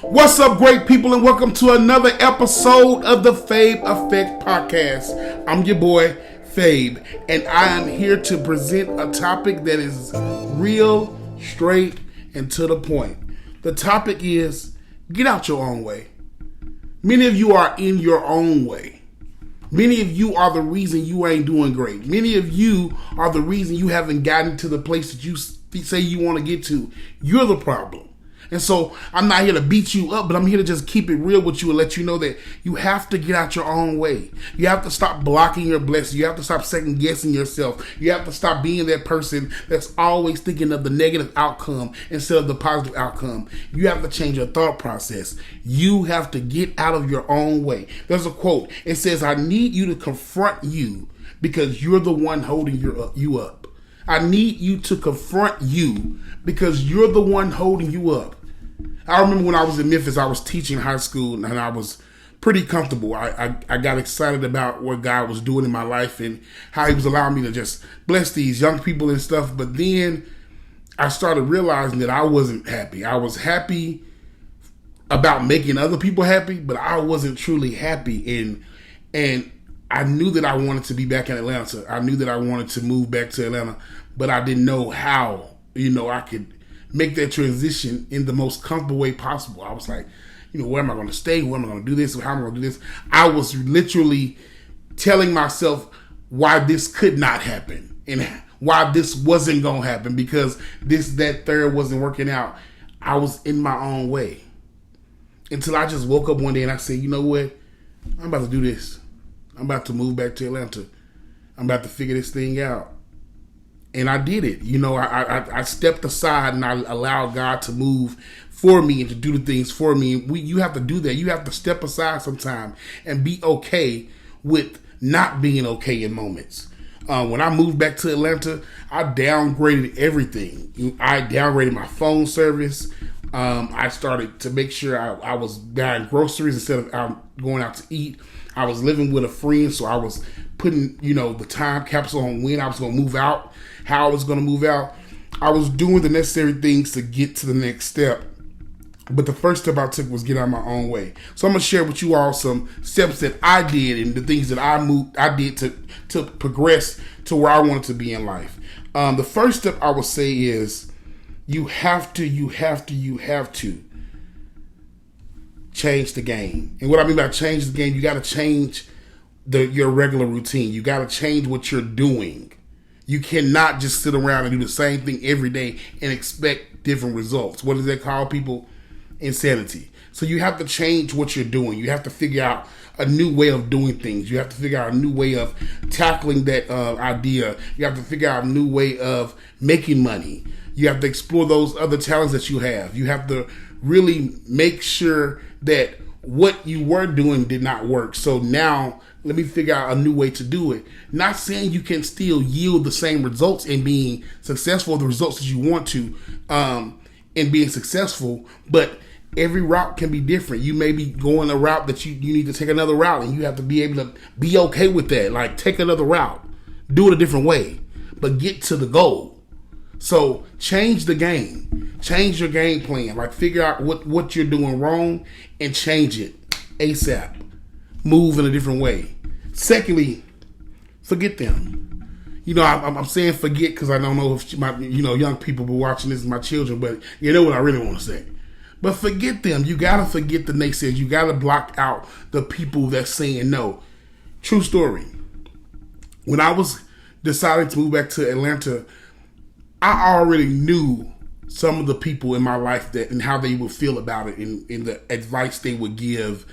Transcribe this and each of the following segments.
What's up, great people, and welcome to another episode of the Fabe Effect Podcast. I'm your boy, Fabe, and I am here to present a topic that is real, straight, and to the point. The topic is, get out your own way. Many of you are in your own way. Many of you are the reason you ain't doing great. Many of you are the reason you haven't gotten to the place that you say you want to get to. You're the problem. And so I'm not here to beat you up, but I'm here to just keep it real with you and let you know that you have to get out your own way. You have to stop blocking your blessing. You have to stop second guessing yourself. You have to stop being that person that's always thinking of the negative outcome instead of the positive outcome. You have to change your thought process. You have to get out of your own way. There's a quote. It says, I need you to confront you because you're the one holding you up. I need you to confront you because you're the one holding you up. I remember when I was in Memphis, I was teaching high school and I was pretty comfortable. I got excited about what God was doing in my life and how he was allowing me to just bless these young people and stuff. But then I started realizing that I wasn't happy. I was happy about making other people happy, but I wasn't truly happy. And I knew that I wanted to be back in Atlanta. I knew that I wanted to move back to Atlanta, but I didn't know how, I could make that transition in the most comfortable way possible. I was like, where am I going to stay? Where am I going to do this? How am I going to do this? I was literally telling myself why this could not happen and why this wasn't going to happen because that, third wasn't working out. I was in my own way until I just woke up one day and I said, you know what? I'm about to do this. I'm about to move back to Atlanta. I'm about to figure this thing out. And I did it. I stepped aside and I allowed God to move for me and to do the things for me. You have to do that. You have to step aside sometime and be okay with not being okay in moments. When I moved back to Atlanta, I downgraded everything. I downgraded my phone service. I started to make sure I was buying groceries instead of going out to eat. I was living with a friend, so I was putting, the time capsule on when I was going to move out, how I was going to move out. I was doing the necessary things to get to the next step. But the first step I took was get out of my own way. So I'm going to share with you all some steps that I did and the things that I did to progress to where I wanted to be in life. The first step I would say is you have to change the game. And what I mean by change the game, you got to change your regular routine. You got to change what you're doing. You cannot just sit around and do the same thing every day and expect different results. What does that call people? Insanity. So you have to change what you're doing. You have to figure out a new way of doing things. You have to figure out a new way of tackling that idea. You have to figure out a new way of making money. You have to explore those other talents that you have. You have to really make sure that what you were doing did not work. So now let me figure out a new way to do it. Not saying you can still yield the same results in being successful, the results that you want to in being successful, but every route can be different. You may be going a route that you need to take another route, and you have to be able to be okay with that. Like, take another route, do it a different way, but get to the goal. So change the game, change your game plan. Like, figure out what you're doing wrong and change it ASAP. Move in a different way. Secondly, forget them. I'm saying forget because I don't know if my young people be watching this, my children, but you know what I really want to say. But forget them. You gotta forget the naysayers. You gotta block out the people that's saying no. True story. When I was deciding to move back to Atlanta, I already knew some of the people in my life and how they would feel about it and the advice they would give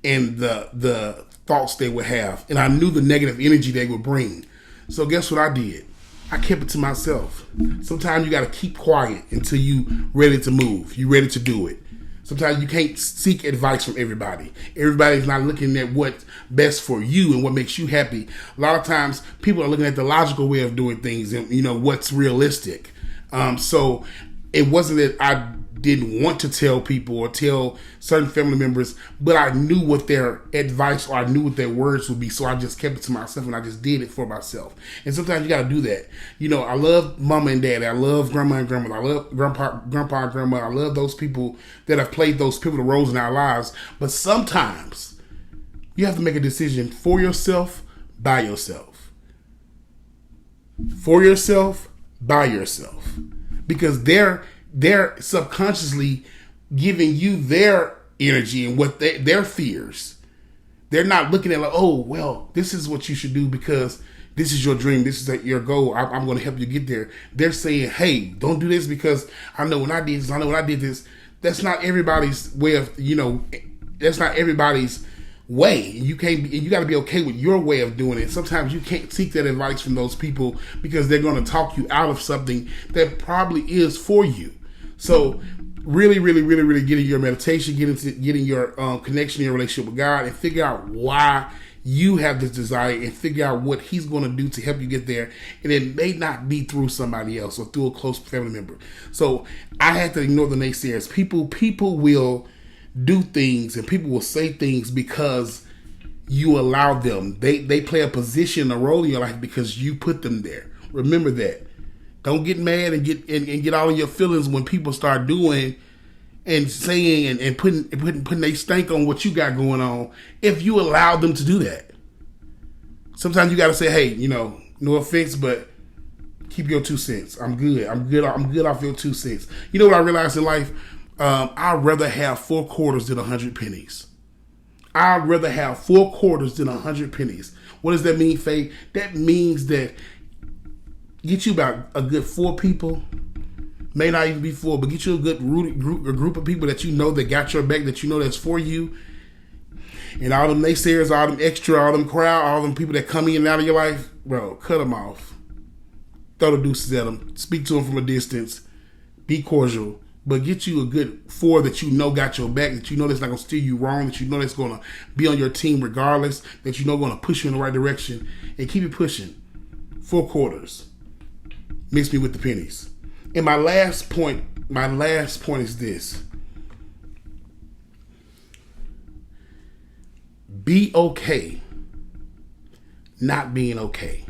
and the thoughts they would have. And I knew the negative energy they would bring. So guess what I did? I kept it to myself. Sometimes you got to keep quiet until you ready to move. You ready to do it. Sometimes you can't seek advice from everybody. Everybody's not looking at what's best for you and what makes you happy. A lot of times people are looking at the logical way of doing things and what's realistic. So it wasn't that I didn't want to tell people or tell certain family members, but I knew what their advice or I knew what their words would be, so I just kept it to myself and I just did it for myself. And sometimes you got to do that. You know, I love mama and daddy. I love grandma and grandmother. I love grandpa and grandma. I love those people that have played those pivotal roles in our lives. But sometimes you have to make a decision for yourself, by yourself. For yourself, by yourself. Because they're subconsciously giving you their energy and what their fears. They're not looking at like, oh, well, this is what you should do because this is your dream. This is your goal. I'm going to help you get there. They're saying, hey, don't do this because I know when I did this, I know when I did this. That's not everybody's way of, that's not everybody's way. You got to be okay with your way of doing it. Sometimes you can't seek that advice from those people because they're going to talk you out of something that probably is for you. So really, really, really, really get in your meditation, get in your connection, your relationship with God, and figure out why you have this desire and figure out what He's going to do to help you get there. And it may not be through somebody else or through a close family member. So I had to ignore the naysayers. People will do things and people will say things because you allow them. They play a position, a role in your life because you put them there. Remember that. Don't get mad and get all of your feelings when people start doing and saying and putting their stank on what you got going on if you allow them to do that. Sometimes you got to say, hey, no offense, but keep your 2 cents. I'm good off your 2 cents. You know what I realized in life? I'd rather have 4 quarters than 100 pennies. I'd rather have 4 quarters than 100 pennies. What does that mean, Faye? That means that get you about a good 4 people, may not even be 4, but get you a good group of people that you know that got your back, that you know that's for you. And all them naysayers, all them extra, all them crowd, all them people that come in and out of your life, bro, cut them off. Throw the deuces at them. Speak to them from a distance. Be cordial. But get you a good 4 that you know got your back, that you know that's not going to steer you wrong, that you know that's going to be on your team regardless, that you know going to push you in the right direction, and keep it pushing. 4 quarters. Mix me with the pennies. And my last point is this. Be okay not being okay.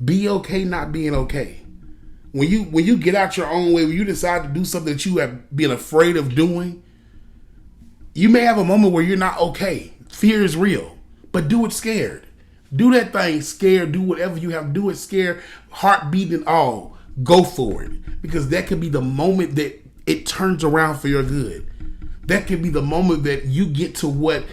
Be okay not being okay. When you get out your own way, when you decide to do something that you have been afraid of doing, you may have a moment where you're not okay. Fear is real, but do it scared. Do that thing scared. Do whatever you have to do it scared, heart beating and all. Go for it, because that could be the moment that it turns around for your good. That could be the moment that you get to what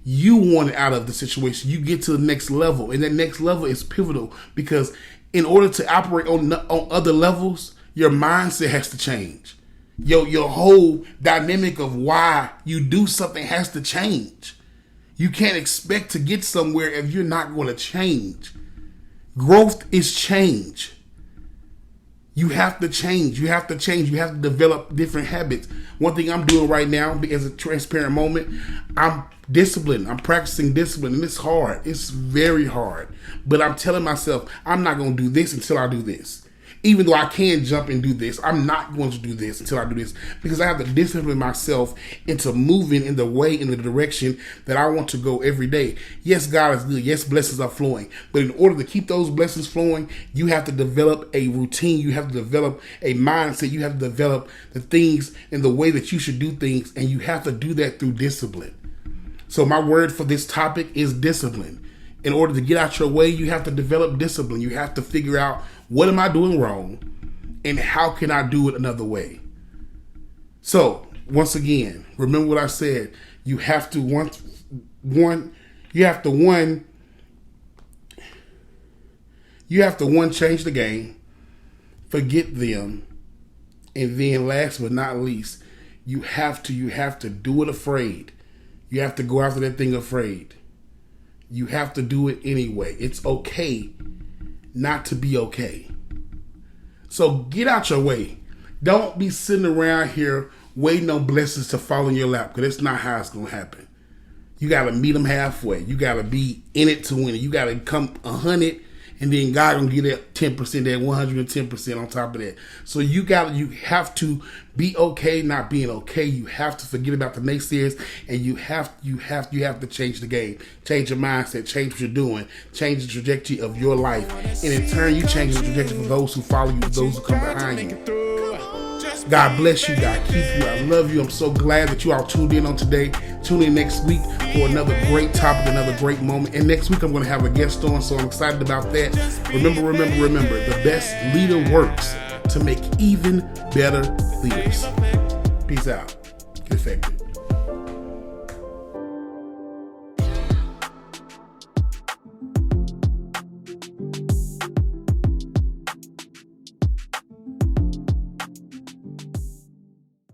you wanted out of the situation. You get to the next level, and that next level is pivotal because in order to operate on other levels, your mindset has to change. Your whole dynamic of why you do something has to change. You can't expect to get somewhere if you're not going to change. Growth is change. You have to change. You have to change. You have to develop different habits. One thing I'm doing right now, as a transparent moment, I'm disciplined. I'm practicing discipline, and it's hard. It's very hard. But I'm telling myself, I'm not going to do this until I do this. Even though I can jump and do this, I'm not going to do this until I do this, because I have to discipline myself into moving in the way, in the direction that I want to go every day. Yes, God is good. Yes, blessings are flowing. But in order to keep those blessings flowing, you have to develop a routine. You have to develop a mindset. You have to develop the things and the way that you should do things. And you have to do that through discipline. So my word for this topic is discipline. In order to get out your way, you have to develop discipline. You have to figure out, what am I doing wrong and how can I do it another way? So once again, remember what I said. You have to one change the game, forget them, and then last but not least, you have to do it afraid. You have to go after that thing afraid. You have to do it anyway. It's okay not to be okay. So get out your way. Don't be sitting around here waiting on blessings to fall in your lap, because that's not how it's going to happen. You got to meet them halfway. You got to be in it to win it. You got to come 100 and then God gonna get that 10%, that 110% on top of that. So you have to be okay not being okay. You have to forget about the naysayers, and you have to change the game, change your mindset, change what you're doing, change the trajectory of your life, and in turn you change the trajectory for those who follow you, those who come behind you. God bless you. God keep you. I love you. I'm so glad that you all tuned in on today. Tune in next week for another great topic, another great moment. And next week I'm going to have a guest on, so I'm excited about that. Remember, the best leader works to make even better leaders. Peace out. Get effective.